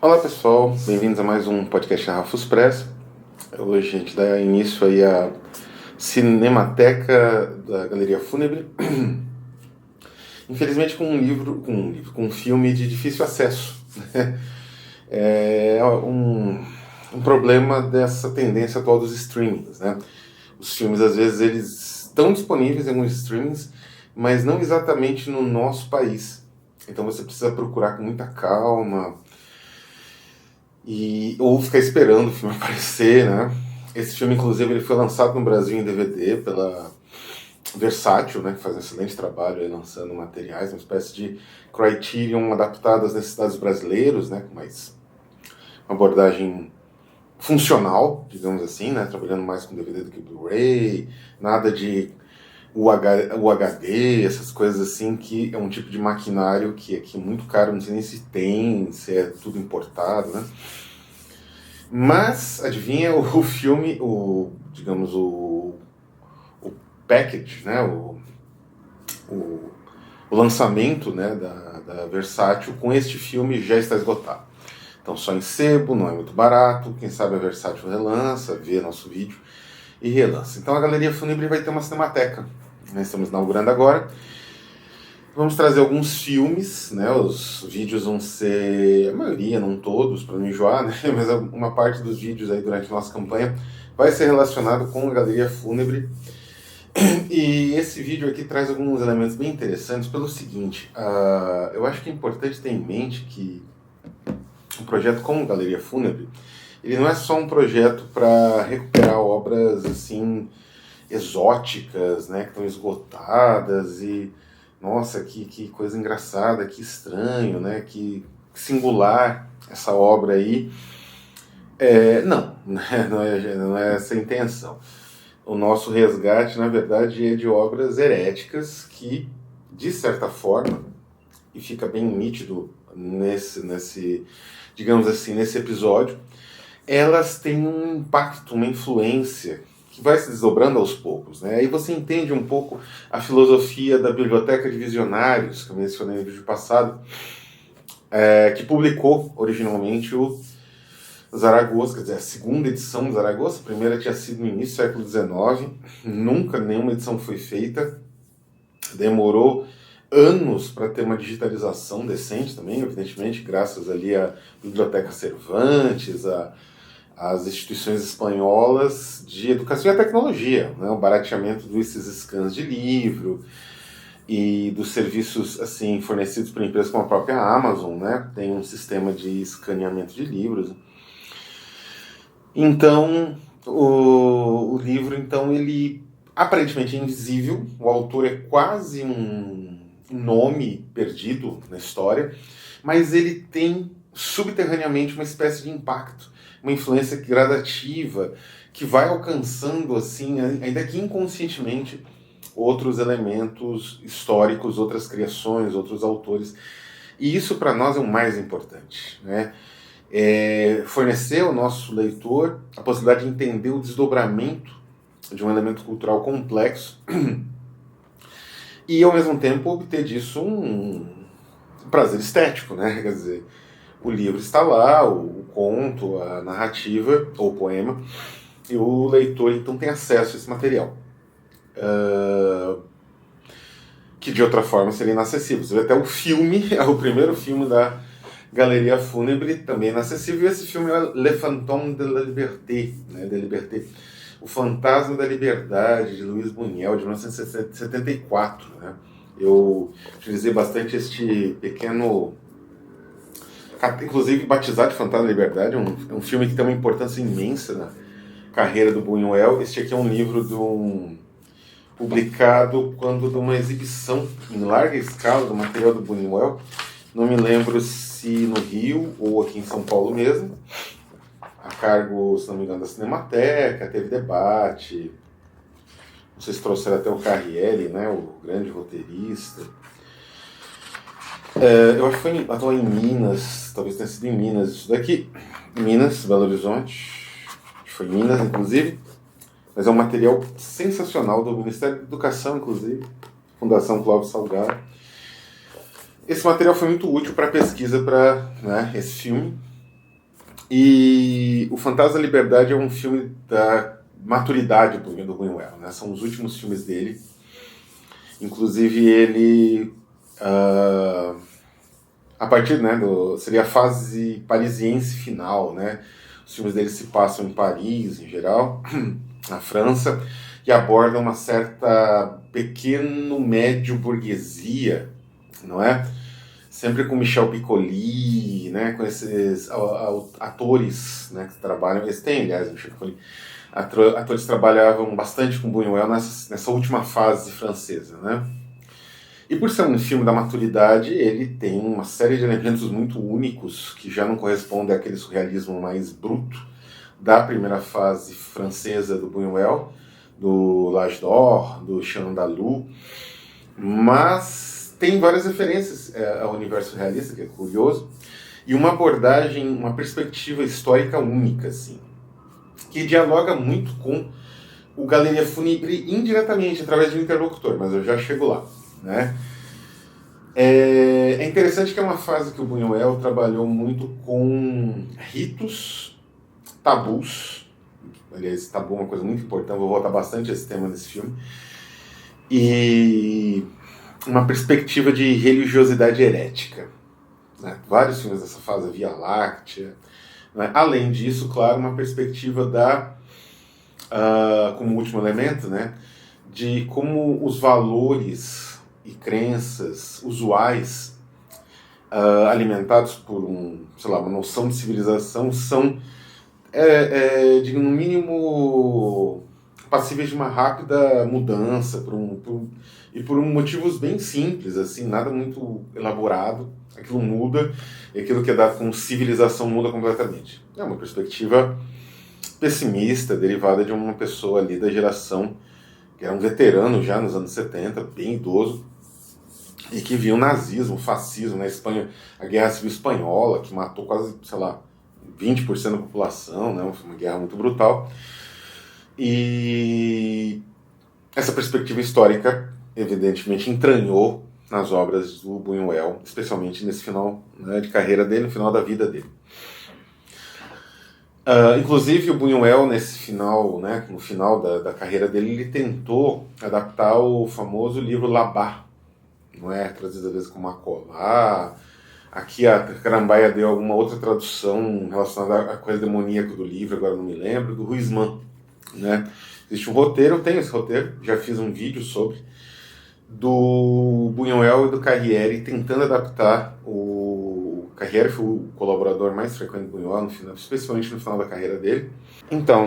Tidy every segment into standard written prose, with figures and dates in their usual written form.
Olá pessoal, bem-vindos a mais um podcast da Rafus Press. Hoje a gente dá início aí à Cinemateca da Galeria Fúnebre, infelizmente com um filme de difícil acesso. É um problema dessa tendência atual dos streamings, né? Os filmes às vezes eles estão disponíveis em alguns streamings, mas não exatamente no nosso país. Então você precisa procurar com muita calma, ou ficar esperando o filme aparecer, né? Esse filme, inclusive, ele foi lançado no Brasil em DVD pela Versátil, né, que faz um excelente trabalho aí lançando materiais, uma espécie de Criterion adaptado às necessidades brasileiros, né, com mais uma abordagem funcional, digamos assim, né, trabalhando mais com DVD do que Blu-ray, nada de UHD, essas coisas assim, que é um tipo de maquinário que aqui é muito caro, não sei nem se tem, se é tudo importado, né? Mas, adivinha, o filme, digamos, o package, né, o lançamento, né, da Versátil com este filme já está esgotado. Então só em sebo, não é muito barato, quem sabe a Versátil relança, vê nosso vídeo e relança. Então a Galeria Fúnebre vai ter uma cinemateca. Nós estamos inaugurando agora. Vamos trazer alguns filmes, né? Os vídeos vão ser, a maioria, não todos, para não enjoar, né? Mas uma parte dos vídeos aí durante a nossa campanha vai ser relacionado com a Galeria Fúnebre. E esse vídeo aqui traz alguns elementos bem interessantes pelo seguinte, eu acho que é importante ter em mente que um projeto como Galeria Fúnebre, ele não é só um projeto para recuperar obras assim exóticas, né, que estão esgotadas e nossa, que coisa engraçada, que estranho, né, que singular essa obra aí. Não, não é essa a intenção. O nosso resgate, na verdade, é de obras heréticas que, de certa forma, e fica bem nítido nesse digamos assim, nesse episódio, elas têm um impacto, uma influência que vai se desdobrando aos poucos, né? Aí você entende um pouco a filosofia da Biblioteca de Visionários, que eu mencionei no vídeo passado, que publicou originalmente o Zaragoza, quer dizer, a segunda edição do Zaragoza. A primeira tinha sido no início do século XIX, nunca nenhuma edição foi feita, demorou anos para ter uma digitalização decente também, evidentemente, graças ali à Biblioteca Cervantes, às instituições espanholas de educação e a tecnologia, né? O barateamento desses scans de livro e dos serviços assim fornecidos por empresas como a própria Amazon, né? Tem um sistema de escaneamento de livros. Então, o livro, então, ele aparentemente é invisível, o autor é quase um nome perdido na história, mas ele tem subterraneamente uma espécie de impacto, uma influência gradativa que vai alcançando, assim, ainda que inconscientemente, outros elementos históricos, outras criações, outros autores. E isso para nós é o mais importante, né? Fornecer ao nosso leitor a possibilidade de entender o desdobramento de um elemento cultural complexo e, ao mesmo tempo, obter disso um prazer estético, né? Quer dizer, o livro está lá, o conto, a narrativa, ou o poema, e o leitor, então, tem acesso a esse material. Que, de outra forma, seria inacessível. Você vê até o filme, é o primeiro filme da Galeria Fúnebre, também inacessível, e esse filme é Le Fantôme de la Liberté, né? De Liberté. O Fantasma da Liberdade, de Luiz Buñuel, de 1974. Né? Eu utilizei bastante este pequeno, inclusive batizado de Fantasma da Liberdade, é um filme que tem uma importância imensa na carreira do Buñuel. Este aqui é um livro publicado quando de uma exibição em larga escala do material do Buñuel, não me lembro se no Rio ou aqui em São Paulo mesmo, a cargo, se não me engano, da Cinemateca, teve debate, não sei se trouxeram até o Carrielli, né, o grande roteirista. Eu acho que foi atuou em Minas, talvez tenha sido em Minas isso daqui, Minas, Belo Horizonte, foi em Minas inclusive, mas é um material sensacional do Ministério da Educação, inclusive, Fundação Clóvis Salgado. Esse material foi muito útil para a pesquisa para, né, esse filme, E O Fantasma da Liberdade é um filme da maturidade do Buñuel, né? São os últimos filmes dele. Inclusive ele, a partir, né, seria a fase parisiense final, né? Os filmes dele se passam em Paris, em geral, na França, e abordam uma certa pequeno médio burguesia, não é? Sempre com Michel Piccoli, né, com esses atores, né, que trabalham. Eles têm, aliás, Michel Piccoli. Atores trabalhavam bastante com Buñuel nessa última fase francesa, né? E por ser um filme da maturidade, ele tem uma série de elementos muito únicos que já não correspondem àquele surrealismo mais bruto da primeira fase francesa do Buñuel, do L'Âge d'Or, do Chien Andalou, mas tem várias referências ao universo realista, que é curioso, e uma abordagem, uma perspectiva histórica única, assim, que dialoga muito com o Galeria Fúnebre indiretamente, através de um interlocutor, mas eu já chego lá, né? É interessante que é uma fase que o Buñuel trabalhou muito com ritos, tabus. Aliás, tabu é uma coisa muito importante, vou voltar bastante a esse tema nesse filme. E uma perspectiva de religiosidade herética, né? Vários filmes dessa fase, Via Láctea, né? Além disso, claro, uma perspectiva como último elemento, né, de como os valores e crenças usuais alimentados por uma noção de civilização são, no mínimo, passíveis de uma rápida mudança por motivos bem simples, assim, nada muito elaborado. Aquilo muda, e aquilo que é dado como civilização muda completamente. É uma perspectiva pessimista, derivada de uma pessoa ali da geração que era um veterano já nos anos 70, bem idoso, e que viu o nazismo, o fascismo na Espanha, a Guerra Civil Espanhola, que matou quase, 20% da população, né? Foi uma guerra muito brutal. E essa perspectiva histórica, evidentemente, entranhou nas obras do Buñuel, especialmente nesse final, né, de carreira dele, no final da vida dele. Inclusive o Buñuel, nesse final, né, no final da carreira dele, ele tentou adaptar o famoso livro Labat, não é? Traduzido às vezes como Acolá. Aqui a Carambaia deu alguma outra tradução relacionada à coisa demoníaca do livro, agora não me lembro, do Huysmans, né? Existe um roteiro, eu tenho esse roteiro, já fiz um vídeo sobre, do Buñuel e do Carrière tentando adaptar. O Carrière foi o colaborador mais frequente do Buñuel, especialmente no final da carreira dele. Então,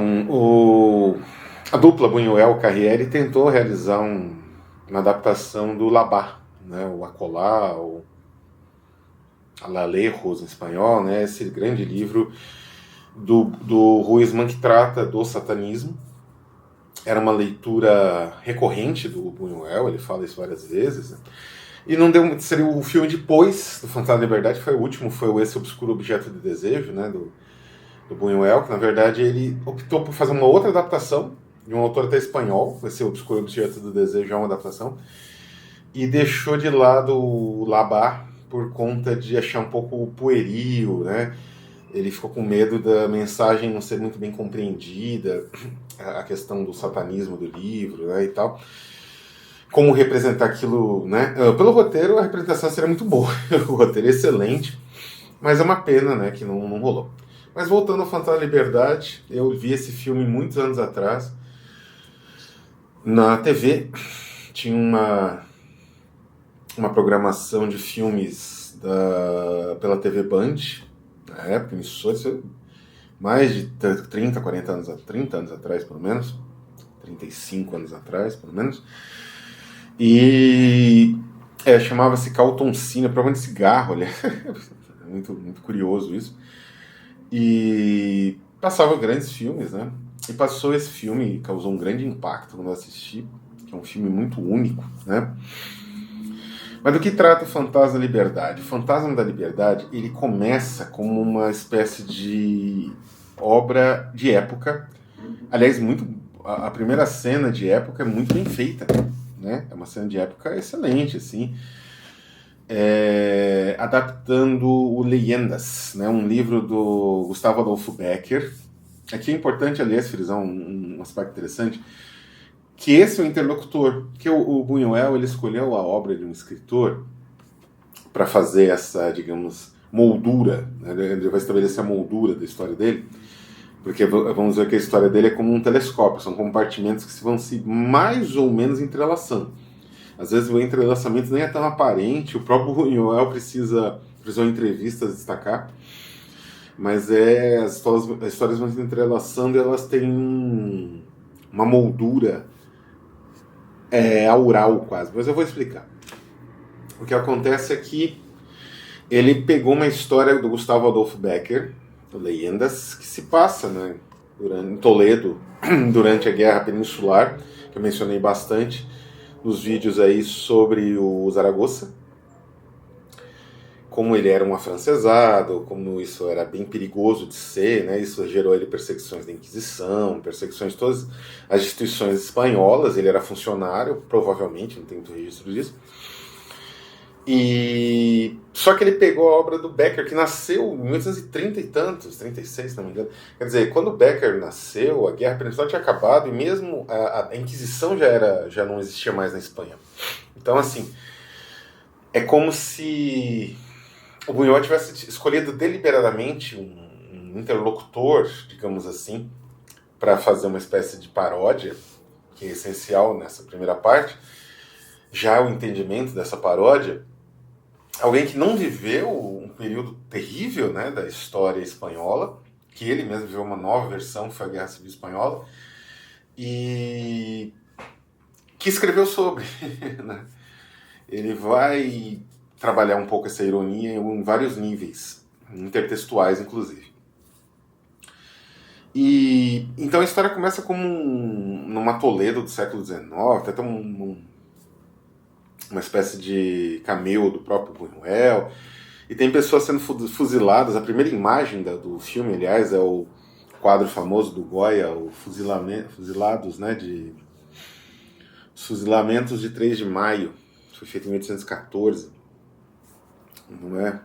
a dupla Buñuel-Carrière tentou realizar uma adaptação do Labat, né, o Acolá, o Alalejos em espanhol, né, esse grande livro do Huysmans que trata do satanismo. Era uma leitura recorrente do Buñuel, ele fala isso várias vezes, né? E não deu, seria o filme depois do Fantasma da Liberdade, foi o último, foi Esse Obscuro Objeto de Desejo, né, do Buñuel, que na verdade ele optou por fazer uma outra adaptação, de um autor até espanhol. Esse Obscuro Objeto do Desejo é uma adaptação, e deixou de lado o Labat por conta de achar um pouco pueril, né? Ele ficou com medo da mensagem não ser muito bem compreendida, a questão do satanismo do livro, né, e tal. Como representar aquilo, né? Pelo roteiro, a representação seria muito boa. O roteiro é excelente, mas é uma pena, né, que não rolou. Mas voltando ao Fantasma da Liberdade, eu vi esse filme muitos anos atrás. Na TV, tinha uma programação de filmes pela TV Band, na época, isso mais de 30, 40 anos, 30 anos atrás, pelo menos, 35 anos atrás, pelo menos, e chamava-se Carlton Cine, provavelmente cigarro, olha, é muito, muito curioso isso, e passava grandes filmes, né, e passou esse filme, causou um grande impacto quando eu assisti, que é um filme muito único, né. Mas do que trata o Fantasma da Liberdade? O Fantasma da Liberdade, ele começa como uma espécie de obra de época. Aliás, a primeira cena de época é muito bem feita, né? É uma cena de época excelente, assim. adaptando o Leyendas, né, um livro do Gustavo Adolfo Becker. Aqui é importante, aliás, frisar um aspecto interessante, que esse é o interlocutor, que o Buñuel ele escolheu a obra de um escritor para fazer essa, digamos, moldura, né? Ele vai estabelecer a moldura da história dele, porque vamos ver que a história dele é como um telescópio, são compartimentos que vão se mais ou menos entrelaçando. Às vezes o entrelaçamento nem é tão aparente, o próprio Buñuel precisou em entrevistas destacar, mas as histórias vão se entrelaçando e elas têm uma moldura aural quase, mas eu vou explicar. O que acontece é que ele pegou uma história do Gustavo Adolfo Becker, Leyendas, que se passa, né, em Toledo, durante a Guerra Peninsular, que eu mencionei bastante nos vídeos aí sobre o Zaragoza, como ele era um afrancesado, como isso era bem perigoso de ser, né, isso gerou ele perseguições da Inquisição, perseguições de todas as instituições espanholas, ele era funcionário, provavelmente, não tem muito registro disso. E só que ele pegou a obra do Becker, que nasceu em 1830 e tantos, 36, se não me engano. Quer dizer, quando o Becker nasceu, a Guerra Peninsular tinha acabado e mesmo a Inquisição já não existia mais na Espanha. Então, assim, é como se o Buñuel tivesse escolhido deliberadamente um interlocutor, digamos assim, para fazer uma espécie de paródia, que é essencial nessa primeira parte. Já o entendimento dessa paródia, alguém que não viveu um período terrível, né, da história espanhola, que ele mesmo viveu uma nova versão, que foi a Guerra Civil Espanhola, e que escreveu sobre. Né? Ele vai trabalhar um pouco essa ironia em vários níveis, intertextuais inclusive. E então a história começa como numa Toledo do século XIX, até uma espécie de cameo do próprio Buñuel, e tem pessoas sendo fuziladas. A primeira imagem do filme, aliás, é o quadro famoso do Goya, o Fuzilamentos de 3 de maio, foi feito em 1814, não é?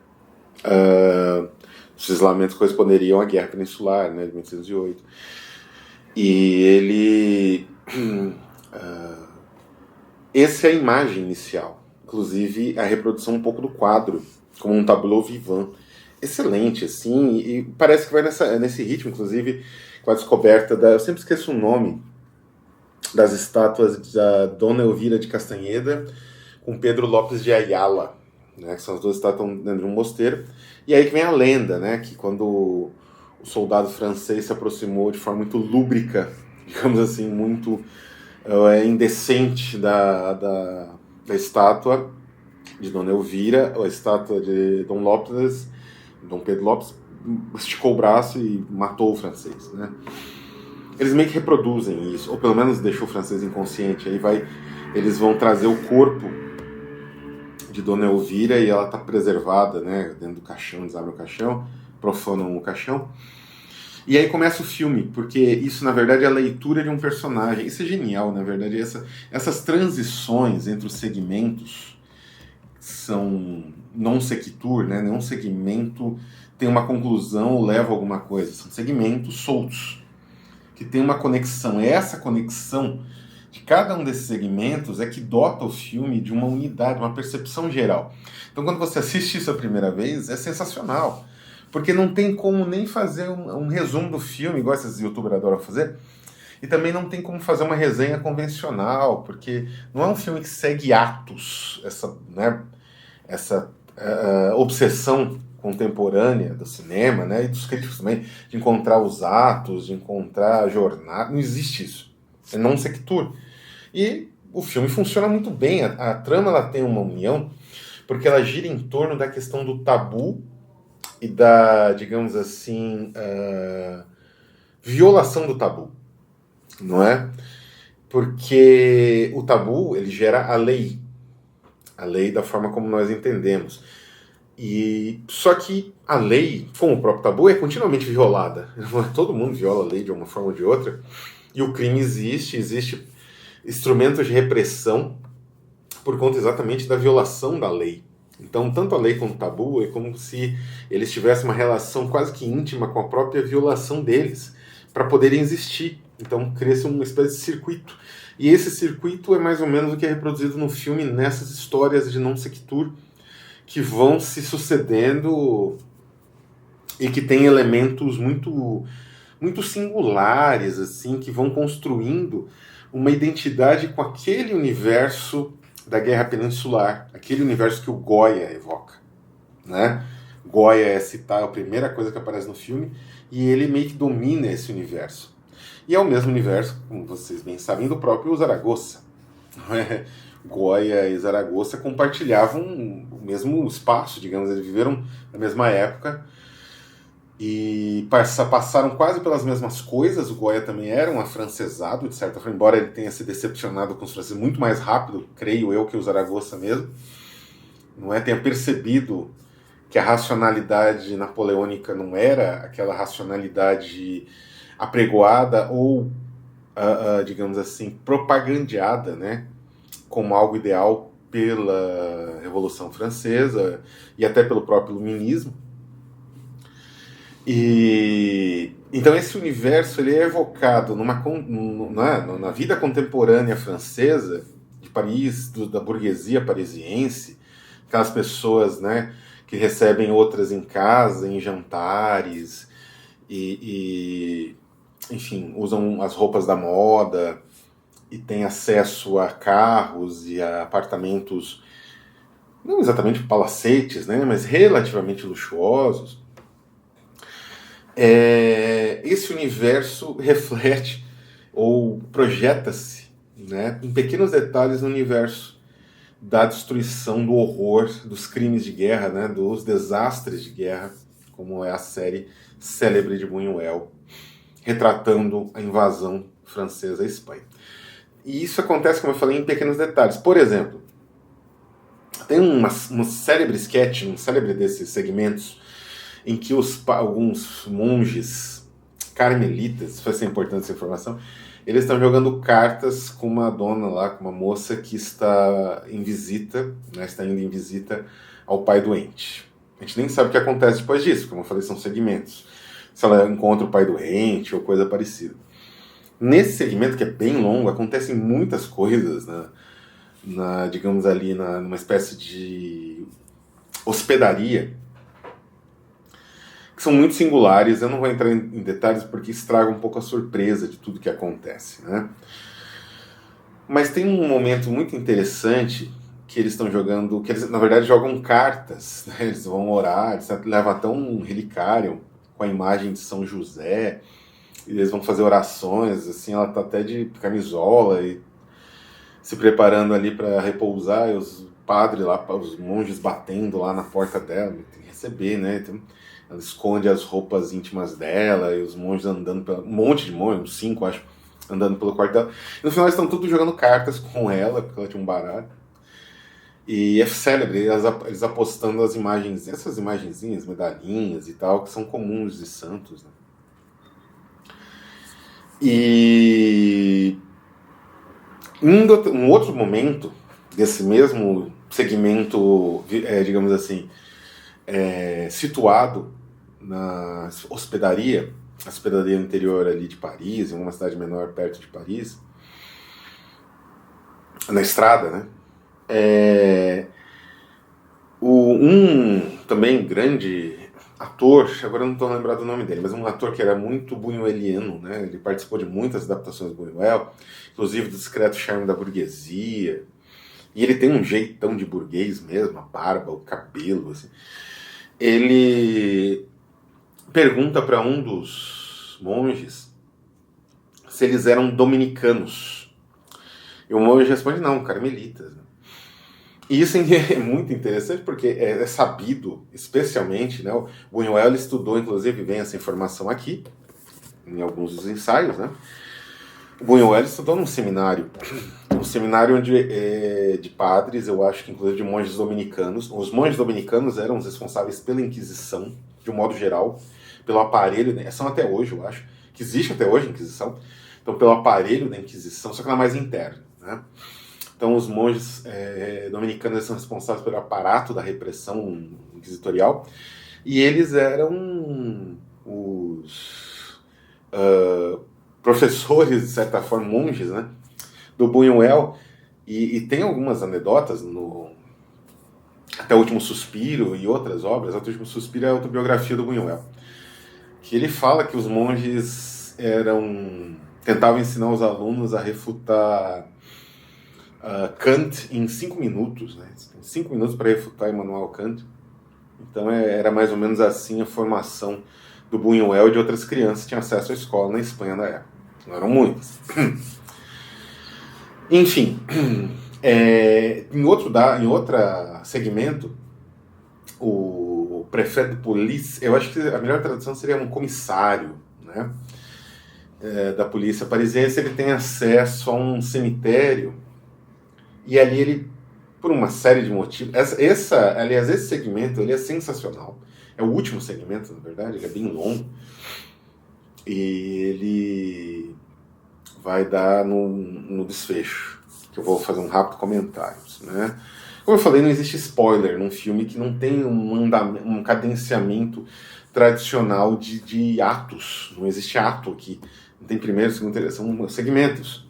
Os fuzilamentos corresponderiam à Guerra Peninsular, né, de 1808. E ele... essa é a imagem inicial, inclusive a reprodução um pouco do quadro, como um tableau vivant, excelente, assim, e parece que vai nesse ritmo, inclusive, com a descoberta eu sempre esqueço o nome, das estátuas da Dona Elvira de Castanheda com Pedro Lopes de Ayala, né, que são as duas estátuas dentro de um mosteiro, e aí que vem a lenda, né, que quando o soldado francês se aproximou de forma muito lúbrica, digamos assim, muito indecente da estátua de Dona Elvira, a estátua de Dom Pedro Lopes, esticou o braço e matou o francês, né? Eles meio que reproduzem isso, ou pelo menos deixou o francês inconsciente. Eles vão trazer o corpo de Dona Elvira e ela está preservada, né, dentro do caixão. Eles abrem o caixão, profanam o caixão. E aí começa o filme, porque isso, na verdade, é a leitura de um personagem. Isso é genial, na verdade. Essas transições entre os segmentos são non sequitur, né? Nenhum segmento tem uma conclusão ou leva a alguma coisa. São segmentos soltos, que tem uma conexão. É essa conexão de cada um desses segmentos é que dota o filme de uma unidade, uma percepção geral. Então, quando você assiste isso a primeira vez, é sensacional. Porque não tem como nem fazer um resumo do filme, igual esses youtubers adoram fazer, e também não tem como fazer uma resenha convencional, porque não é um filme que segue atos, essa obsessão contemporânea do cinema, né, e dos críticos também, de encontrar os atos, de encontrar a jornada. Não existe isso. É non sequitur. E o filme funciona muito bem. A trama ela tem uma união, porque ela gira em torno da questão do tabu e da, digamos assim, violação do tabu, não é? Porque o tabu, ele gera a lei da forma como nós entendemos. E só que a lei, como o próprio tabu, é continuamente violada. Todo mundo viola a lei de uma forma ou de outra. E o crime existe instrumentos de repressão por conta exatamente da violação da lei. Então, tanto a lei quanto o tabu é como se eles tivessem uma relação quase que íntima com a própria violação deles, para poderem existir. Então, cria-se uma espécie de circuito. E esse circuito é mais ou menos o que é reproduzido no filme nessas histórias de non sequitur, que vão se sucedendo e que tem elementos muito singulares, assim, que vão construindo uma identidade com aquele universo da Guerra Peninsular, aquele universo que o Goya evoca, né? Goya é citar a primeira coisa que aparece no filme, e ele meio que domina esse universo. E é o mesmo universo, como vocês bem sabem, do próprio Zaragoza. Goya e Zaragoza compartilhavam o mesmo espaço, digamos, eles viveram na mesma época, e passaram quase pelas mesmas coisas. O Goya também era um afrancesado, de certa forma, embora ele tenha se decepcionado com os franceses muito mais rápido, creio eu, que o Zaragoza mesmo. Não é? Tenha percebido que a racionalidade napoleônica não era aquela racionalidade apregoada ou, digamos assim, propagandeada, né, como algo ideal pela Revolução Francesa e até pelo próprio Iluminismo. E então esse universo ele é evocado na vida contemporânea francesa, de Paris, da burguesia parisiense, aquelas pessoas, né, que recebem outras em casa, em jantares, enfim, usam as roupas da moda e têm acesso a carros e a apartamentos, não exatamente palacetes, né, mas relativamente luxuosos. Esse universo reflete ou projeta-se, né, em pequenos detalhes no universo da destruição, do horror, dos crimes de guerra, né, dos desastres de guerra, como é a série célebre de Buñuel, retratando a invasão francesa à Espanha. E isso acontece, como eu falei, em pequenos detalhes. Por exemplo, tem um célebre sketch, um célebre desses segmentos, em que alguns monges carmelitas, faz ser importante essa informação, eles estão jogando cartas com uma dona lá, com uma moça que está em visita, né, está indo em visita ao pai doente. A gente nem sabe o que acontece depois disso, como eu falei, são segmentos. Se ela encontra o pai doente ou coisa parecida. Nesse segmento, que é bem longo, acontecem muitas coisas, né, digamos ali, numa espécie de hospedaria, que são muito singulares. Eu não vou entrar em detalhes porque estraga um pouco a surpresa de tudo que acontece, né? Mas tem um momento muito interessante que eles estão jogando, que eles na verdade jogam cartas, né? Eles vão orar, eles levam até um relicário com a imagem de São José, e eles vão fazer orações, assim, ela tá até de camisola e se preparando ali para repousar, e os padres lá, os monges batendo lá na porta dela, tem que receber, né? Ela esconde as roupas íntimas dela, e os monges andando, um monte de monges, uns 5, acho, andando pelo quarto dela. E no final eles estão todos jogando cartas com ela, porque ela tinha um baralho. E é célebre, eles apostando as imagens, essas imagenzinhas, medalhinhas e tal, que são comuns de santos, né? E um outro momento desse mesmo segmento, digamos assim, situado na hospedaria, a hospedaria interior ali de Paris, em uma cidade menor perto de Paris, na estrada, né? Um também grande ator, agora eu não estou lembrado do nome dele, mas um ator que era muito buñueliano, né? Ele participou de muitas adaptações do Buñuel, inclusive do Discreto Charme da Burguesia, e ele tem um jeitão de burguês mesmo, a barba, o cabelo, assim. Ele pergunta para um dos monges se eles eram dominicanos. E o monge responde, não, carmelitas. E isso é muito interessante porque é sabido, especialmente, né, o Buñuel ele estudou, inclusive vem essa informação aqui, em alguns dos ensaios, né? O Buñuel estudou num seminário onde, de padres, eu acho que inclusive de monges dominicanos. Os monges dominicanos eram os responsáveis pela Inquisição, de um modo geral, pelo aparelho, né, são até hoje, eu acho, que existe até hoje a Inquisição, então pelo aparelho da Inquisição, só que ela é mais interna, né? Então, os monges dominicanos são responsáveis pelo aparato da repressão inquisitorial, e eles eram os professores, de certa forma, monges, né, do Buñuel, e tem algumas anedotas no Até o Último Suspiro e outras obras. Até o Último Suspiro é a autobiografia do Buñuel, que ele fala que os monges tentavam ensinar os alunos a refutar Kant em 5 minutos, né? 5 minutos para refutar Immanuel Kant. Então era mais ou menos assim a formação do Buñuel e de outras crianças que tinham acesso à escola na Espanha da época. Não eram muitas. Enfim, em outro segmento, o prefeito de polícia, eu acho que a melhor tradução seria um comissário, né, da polícia parisiense. Ele tem acesso a um cemitério, e ali ele, por uma série de motivos, aliás, esse segmento ele é sensacional. É o último segmento, na verdade, ele é bem longo, e ele vai dar no desfecho, que eu vou fazer um rápido comentário, né? Como eu falei, não existe spoiler num filme que não tem um cadenciamento tradicional de atos. Não existe ato aqui. Não tem primeiro, segundo, terceiro, são segmentos.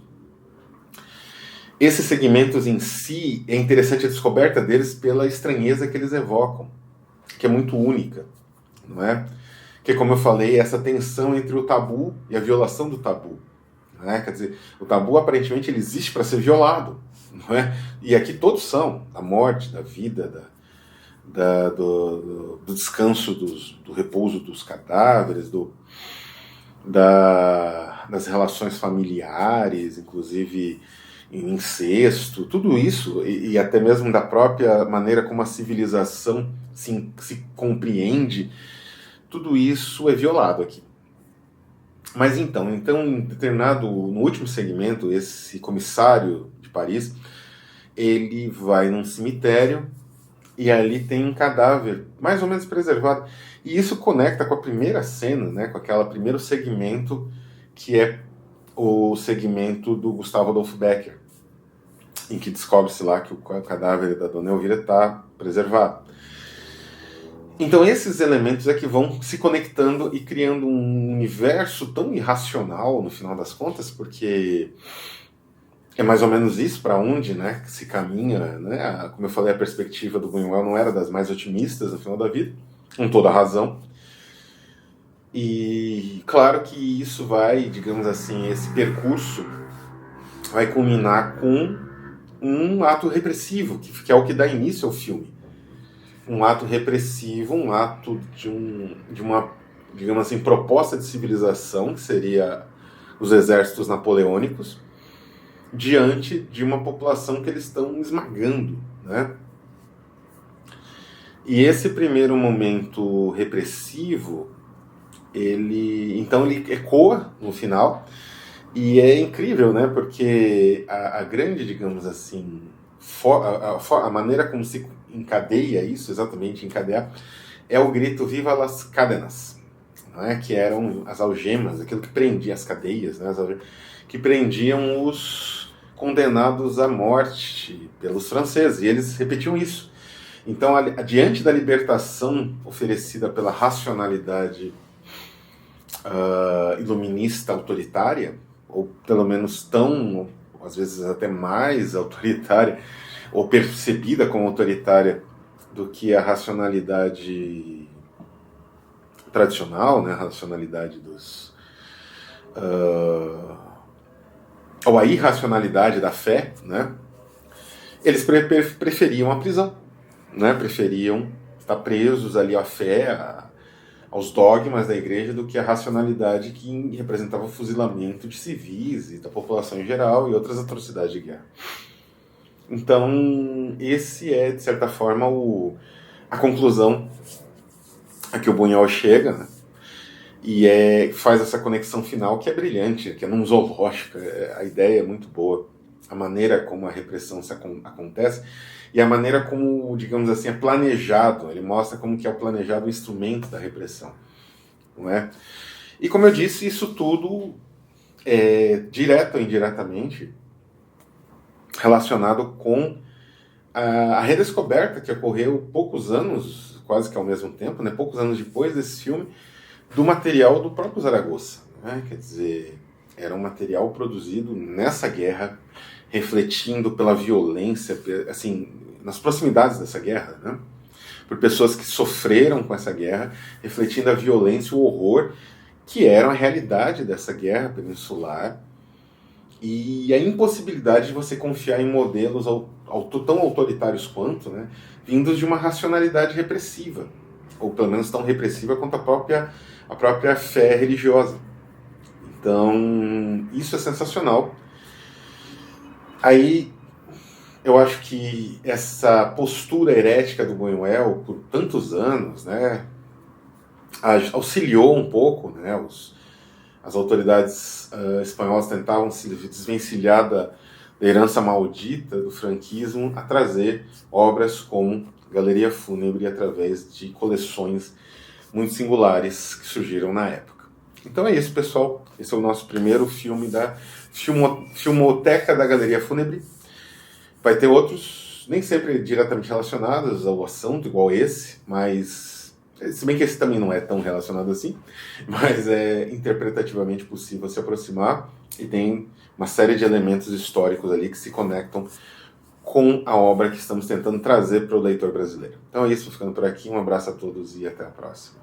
Esses segmentos em si, é interessante a descoberta deles pela estranheza que eles evocam, que é muito única, não é? Que, como eu falei, essa tensão entre o tabu e a violação do tabu. Né? Quer dizer, o tabu aparentemente ele existe para ser violado, não é? E aqui todos são: da morte, da vida, do descanso, do repouso dos cadáveres, das relações familiares, inclusive incesto, tudo isso, e até mesmo da própria maneira como a civilização se compreende, tudo isso é violado aqui. Mas então, no último segmento, esse comissário de Paris, ele vai num cemitério e ali tem um cadáver mais ou menos preservado. E isso conecta com a primeira cena, né, com aquele primeiro segmento, que é o segmento do Gustavo Adolfo Becker, em que descobre-se lá que o cadáver da Dona Elvira está preservado. Então esses elementos é que vão se conectando e criando um universo tão irracional, no final das contas, porque é mais ou menos isso para onde, né, que se caminha, né? Como eu falei, a perspectiva do Buñuel não era das mais otimistas no final da vida, com toda a razão. E claro que isso vai, digamos assim, esse percurso vai culminar com um ato repressivo, que é o que dá início ao filme. Um ato repressivo, um ato de uma, digamos assim, proposta de civilização, que seria os exércitos napoleônicos, diante de uma população que eles estão esmagando, né? E esse primeiro momento repressivo, ele ecoa no final, e é incrível, né? Porque a grande, digamos assim, a maneira como se encadeia isso, exatamente encadear, é o grito "Viva las cadenas", não é? Que eram as algemas, aquilo que prendia as cadeias, né? Que prendiam os condenados à morte pelos franceses, e eles repetiam isso. Então, diante da libertação oferecida pela racionalidade iluminista autoritária, ou pelo menos tão, às vezes até mais autoritária, ou percebida como autoritária do que a racionalidade tradicional, né, a racionalidade ou a irracionalidade da fé, né, eles preferiam a prisão, né, preferiam estar presos ali à fé, aos dogmas da igreja, do que a racionalidade que representava o fuzilamento de civis e da população em geral e outras atrocidades de guerra. Então, esse é, de certa forma, a conclusão a que o Buñuel chega, né? E faz essa conexão final que é brilhante, que é num zoológico. A ideia é muito boa, a maneira como a repressão acontece e a maneira como, digamos assim, é planejado. Ele mostra como que é o planejado o instrumento da repressão, não é? E como eu disse, isso tudo, direto ou indiretamente, relacionado com a redescoberta que ocorreu poucos anos, quase que ao mesmo tempo, né, poucos anos depois desse filme, do material do próprio Zaragoza, né? Quer dizer, era um material produzido nessa guerra, refletindo pela violência, assim, nas proximidades dessa guerra, né? Por pessoas que sofreram com essa guerra, refletindo a violência e o horror que eram a realidade dessa guerra peninsular e a impossibilidade de você confiar em modelos tão autoritários quanto, né, vindos de uma racionalidade repressiva, ou pelo menos tão repressiva quanto a própria fé religiosa. Então, isso é sensacional. Aí, eu acho que essa postura herética do Buñuel, por tantos anos, né, auxiliou um pouco, né, as autoridades espanholas tentavam se desvencilhar da herança maldita do franquismo a trazer obras como Galeria Fúnebre através de coleções muito singulares que surgiram na época. Então é isso, pessoal. Esse é o nosso primeiro filme da Filmoteca da Galeria Fúnebre. Vai ter outros, nem sempre diretamente relacionados ao assunto, igual esse, mas se bem que esse também não é tão relacionado assim, mas é interpretativamente possível se aproximar e tem uma série de elementos históricos ali que se conectam com a obra que estamos tentando trazer para o leitor brasileiro. Então é isso, ficando por aqui, um abraço a todos e até a próxima.